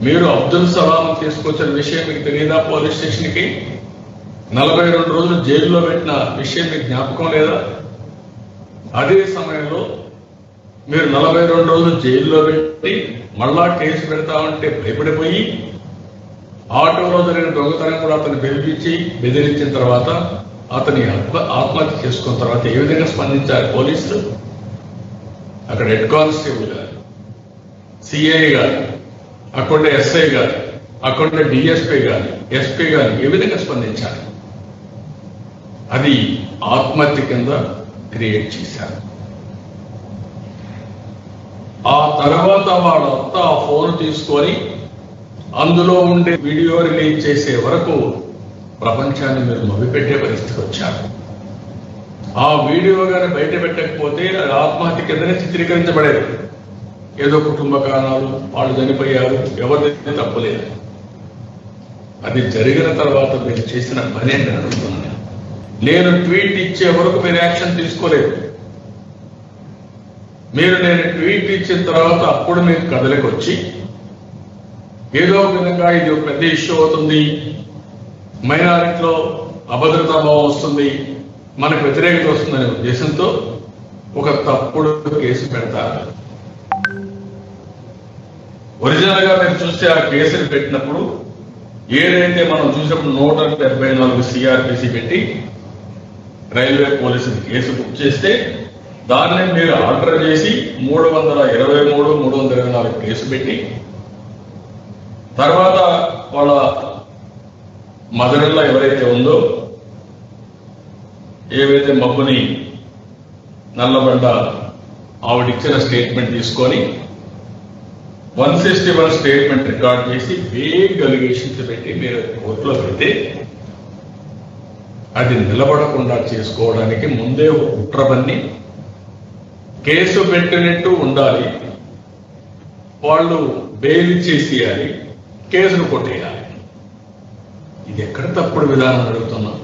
మీరు అబ్దుల్ సలాం తీసుకొచ్చిన విషయం మీకు తెలియదా? పోలీస్ స్టేషన్కి 42 రోజులు జైల్లో పెట్టిన విషయం మీకు జ్ఞాపకం లేదా? అదే సమయంలో మీరు 42 రోజులు జైల్లో పెట్టి మళ్ళా కేసు పెడతామంటే భయపడిపోయి ఆటోలో జరిగిన దొంగతనం కూడా అతను బెదిరించి బెదిరించిన తర్వాత అతని ఆత్మహత్య చేసుకున్న తర్వాత ఏ విధంగా స్పందించారు పోలీసులు? అక్కడ హెడ్ కానిస్టేబుల్ గారు, సిఐ గారు, అక్కడ ఎస్ఐ గారు, అక్కడ డిఎస్పీ గారు, ఎస్పీ గారు ఏ విధంగా స్పందించారు? అది ఆత్మహత్య కింద క్రియేట్ చేశారు. ఆ తర్వాత వాళ్ళంతా ఆ ఫోన్ తీసుకొని అందులో ఉండే వీడియో రిలీజ్ చేసే వరకు ప్రపంచాన్ని మీరు మభ్యపెట్టే పరిస్థితికి వచ్చారు. ఆ వీడియో కానీ బయట పెట్టకపోతే అది ఆత్మహత్య కిందనే చిత్రీకరించబడేది. ఏదో కుటుంబ కారణాలు, వాళ్ళు చనిపోయారు, ఎవరిదైతే తప్పలేదు. అది జరిగిన తర్వాత మీరు చేసిన పని అని అడుగుతున్నాను. నేను ట్వీట్ ఇచ్చే వరకు మీరు యాక్షన్ తీసుకోలేదు. నేను ట్వీట్ ఇచ్చిన తర్వాత అప్పుడు మీరు కథలకు వచ్చి ఏదో ఒక విధంగా ఇది ఒక పెద్ద ఇష్యూ అవుతుంది, మైనారిటీలో అభద్రతా భావం వస్తుంది, మనకు వ్యతిరేకత వస్తుందనే ఉద్దేశంతో ఒక తప్పుడు కేసు పెడతారు. ఒరిజినల్ గా మీరు చూస్తే ఆ కేసులు పెట్టినప్పుడు ఏదైతే మనం చూసినప్పుడు 174 సిఆర్పిసి పెట్టి రైల్వే పోలీసులు కేసు బుక్ చేస్తే దాన్ని మీరు ఆర్డర్ చేసి 323, 324 కేసు పెట్టి తర్వాత వాళ్ళ మదర్లో ఎవరైతే ఉందో ఏవైతే మబ్బుని నల్లబండ ఆవిడిచ్చిన స్టేట్మెంట్ తీసుకొని 161 స్టేట్మెంట్ రికార్డ్ చేసి వేగ్ అలిగేషన్స్ పెట్టి మీరు కోర్టులో పెడితే అది నిలబడకుండా చేసుకోవడానికి ముందే కుట్రబన్ని కేసు పెట్టినట్టు ఉండాలి, వాళ్ళు బెయిల్ చేసేయాలి, కేసును కొట్టేయాలి. ఇది ఎక్కడ తప్పుడు విధానం అడుగుతున్నాం?